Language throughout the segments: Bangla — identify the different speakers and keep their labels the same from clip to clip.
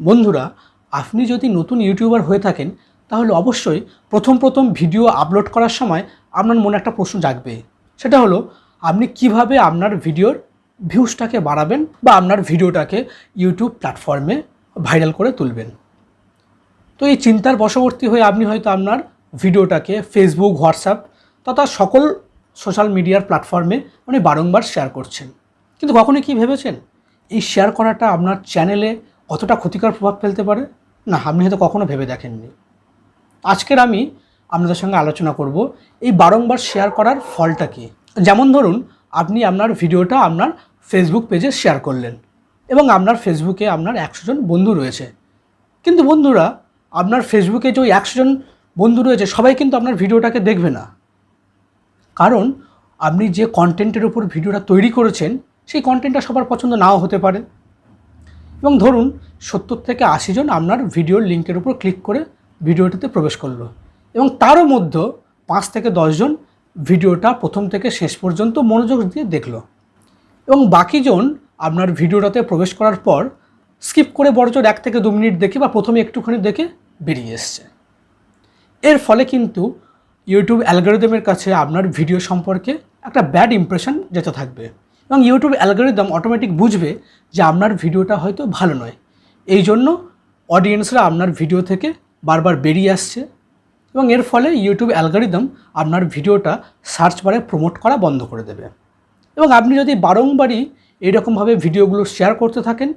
Speaker 1: বন্ধুরা, আপনি যদি নতুন ইউটিউবার হয়ে থাকেন তাহলে অবশ্যই প্রথম ভিডিও আপলোড করার সময় আপনার মনে একটা প্রশ্ন জাগবে। সেটা হলো আপনি কিভাবে আপনার ভিডিওর ভিউজটাকে বাড়াবেন বা আপনার ভিডিওটাকে ইউটিউব প্ল্যাটফর্মে ভাইরাল করে তুলবেন। তো এই চিন্তার বশবর্তী হয়ে আপনি হয়তো আপনার ভিডিওটাকে ফেসবুক, হোয়াটসঅ্যাপ তথা সকল সোশ্যাল মিডিয়ার প্ল্যাটফর্মে আপনি বারংবার শেয়ার করছেন। কিন্তু কখনো কি ভেবেছেন এই শেয়ার করাটা আপনার চ্যানেলে কতটা ক্ষতিকর প্রভাব ফেলতে পারে? না, আপনি হয়তো কখনো ভেবে দেখেননি। আজকের আমি আপনাদের সঙ্গে আলোচনা করব এই বারংবার শেয়ার করার ফলটা কী। যেমন ধরুন, আপনি আপনার ভিডিওটা আপনার ফেসবুক পেজে শেয়ার করলেন এবং আপনার ফেসবুকে আপনার 100 জন বন্ধু রয়েছে। কিন্তু বন্ধুরা, আপনার ফেসবুকে যে ওই 100 জন বন্ধু রয়েছে সবাই কিন্তু আপনার ভিডিওটাকে দেখবে না। কারণ আপনি যে কন্টেন্টের উপর ভিডিওটা তৈরি করেছেন সেই কন্টেন্টটা সবার পছন্দ নাও হতে পারে। এবং ধরুন 70 থেকে 80 জন আপনার ভিডিওর লিঙ্কের উপর ক্লিক করে ভিডিওটাতে প্রবেশ করলো এবং তারও মধ্যে 5 থেকে 10 জন ভিডিওটা প্রথম থেকে শেষ পর্যন্ত মনোযোগ দিয়ে দেখলো এবং বাকিজন আপনার ভিডিওটাতে প্রবেশ করার পর স্কিপ করে বড়জোর 1 থেকে 2 মিনিট দেখে বা প্রথমে একটুখানি দেখে বেরিয়ে এসছে। এর ফলে কিন্তু ইউটিউব অ্যালগরিদমের কাছে আপনার ভিডিও সম্পর্কে একটা ব্যাড ইমপ্রেশন যেতে থাকবে এবং ইউটিউব অ্যালগরিদম অটোমেটিক বুঝবে যে আপনার ভিডিওটা হয়তো ভালো নয়। এই জন্য অডিয়েন্সরা আপনার ভিডিও থেকে বারবার বেরিয়ে আসছে এবং এর ফলে ইউটিউব অ্যালগরিদম আপনার ভিডিওটা সার্চ বারে প্রমোট করা বন্ধ করে দেবে। এবং আপনি যদি বারংবারই এইরকমভাবে ভিডিওগুলো শেয়ার করতে থাকেন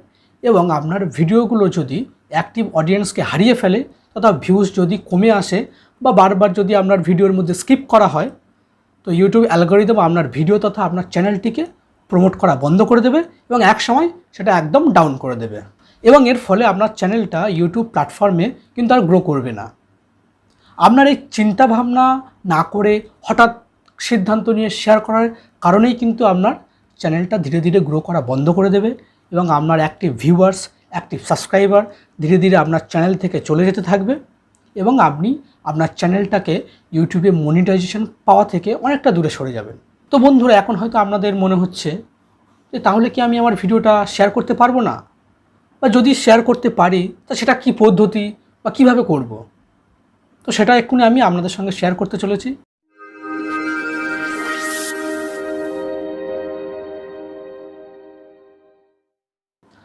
Speaker 1: এবং আপনার ভিডিওগুলো যদি অ্যাক্টিভ অডিয়েন্সকে হারিয়ে ফেলে তথা ভিউজ যদি কমে আসে বা বারবার যদি আপনার ভিডিওর মধ্যে স্কিপ করা হয়, তো ইউটিউব অ্যালগরিদম আপনার ভিডিও তথা আপনার চ্যানেলটিকে প্রমোট করা বন্ধ করে দেবে এবং এক সময় সেটা একদম ডাউন করে দেবে এবং এর ফলে আপনার চ্যানেলটা ইউটিউব প্ল্যাটফর্মে কিন্তু আর গ্রো করবে না। আপনার এই চিন্তাভাবনা না করে হঠাৎ সিদ্ধান্ত নিয়ে শেয়ার করার কারণেই কিন্তু আপনার চ্যানেলটা ধীরে ধীরে গ্রো করা বন্ধ করে দেবে এবং আপনার অ্যাক্টিভ ভিউয়ার্স, অ্যাক্টিভ সাবস্ক্রাইবার ধীরে ধীরে আপনার চ্যানেল থেকে চলে যেতে থাকবে এবং আপনি আপনার চ্যানেলটাকে ইউটিউবে মনিটাইজেশন পাওয়া থেকে অনেকটা দূরে সরে যাবেন। তো বন্ধুরা, এখন হয়তো আপনাদের মনে হচ্ছে যে তাহলে কি আমি আমার ভিডিওটা শেয়ার করতে পারবো না, বা যদি শেয়ার করতে পারি তা সেটা কী পদ্ধতি বা কীভাবে করব। তো সেটা এক্ষুনি আমি আপনাদের সঙ্গে শেয়ার করতে চলেছি।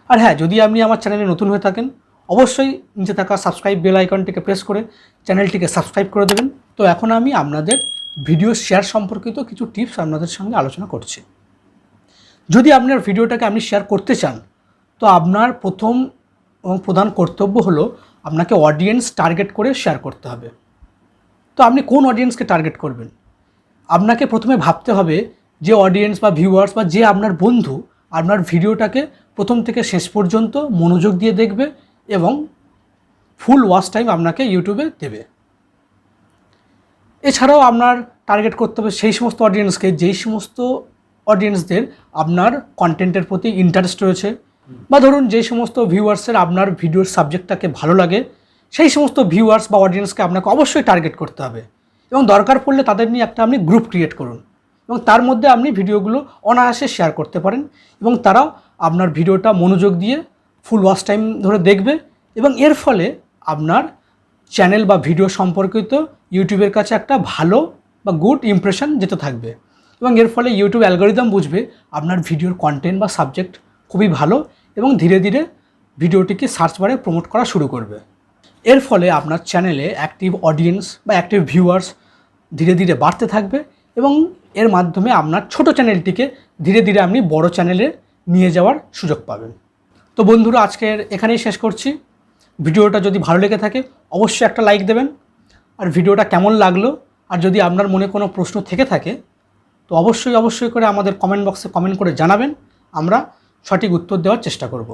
Speaker 1: আর হ্যাঁ, যদি আপনি আমার চ্যানেলে নতুন হয়ে থাকেন অবশ্যই নিচে থাকা সাবস্ক্রাইব বেল আইকনটিকে প্রেস করে চ্যানেলটিকে সাবস্ক্রাইব করে দেবেন। তো এখন আমি আপনাদের ভিডিও শেয়ার সম্পর্কিত কিছু টিপস আপনাদের সঙ্গে আলোচনা করছি। যদি আপনার ভিডিওটাকে আপনি শেয়ার করতে চান তো আপনার প্রথম এবং প্রধান কর্তব্য হলো আপনাকে অডিয়েন্স টার্গেট করে শেয়ার করতে হবে। তো আপনি কোন অডিয়েন্সকে টার্গেট করবেন? আপনাকে প্রথমে ভাবতে হবে যে অডিয়েন্স বা ভিউয়ার্স বা যে আপনার বন্ধু আপনার ভিডিওটাকে প্রথম থেকে শেষ পর্যন্ত মনোযোগ দিয়ে দেখবে এবং ফুল ওয়াচ টাইম আপনাকে ইউটিউবে দেবে। এছাড়াও আপনার টার্গেট করতে হবে সেই সমস্ত অডিয়েন্সকে যেই সমস্ত অডিয়েন্সদের আপনার কন্টেন্টের প্রতি ইন্টারেস্ট রয়েছে, বা ধরুন যে সমস্ত ভিউয়ার্সের আপনার ভিডিওর সাবজেক্টটাকে ভালো লাগে সেই সমস্ত ভিউয়ার্স বা অডিয়েন্সকে আপনাকে অবশ্যই টার্গেট করতে হবে এবং দরকার পড়লে তাদের নিয়ে একটা আপনি গ্রুপ ক্রিয়েট করুন এবং তার মধ্যে আপনি ভিডিওগুলো অনায়াসে শেয়ার করতে পারেন এবং তারাও আপনার ভিডিওটা মনোযোগ দিয়ে ফুল ওয়াচ টাইম ধরে দেখবে এবং এর ফলে আপনার চ্যানেল বা ভিডিও সম্পর্কিত ইউটিউবের কাছে একটা ভালো বা গুড ইমপ্রেশন যেতে থাকবে এবং এর ফলে ইউটিউব অ্যালগরিদম বুঝবে আপনার ভিডিওর কন্টেন্ট বা সাবজেক্ট খুবই ভালো এবং ধীরে ধীরে ভিডিওটিকে সার্চ বারে প্রমোট করা শুরু করবে। এর ফলে আপনার চ্যানেলে অ্যাক্টিভ অডিয়েন্স বা অ্যাক্টিভ ভিউয়ার্স ধীরে ধীরে বাড়তে থাকবে এবং এর মাধ্যমে আপনার ছোট চ্যানেলটিকে ধীরে ধীরে আপনি বড় চ্যানেলে নিয়ে যাওয়ার সুযোগ পাবেন। তো বন্ধুরা, আজকের এখানেই শেষ করছি। ভিডিওটা যদি ভালো লেগে থাকে অবশ্যই একটা লাইক দেবেন। আর ভিডিওটা কেমন লাগলো আর যদি আপনার মনে কোনো প্রশ্ন থেকে থাকে তো অবশ্যই করে আমাদের কমেন্ট বক্সে কমেন্ট করে জানাবেন। আমরা সঠিক উত্তর দেওয়ার চেষ্টা করব।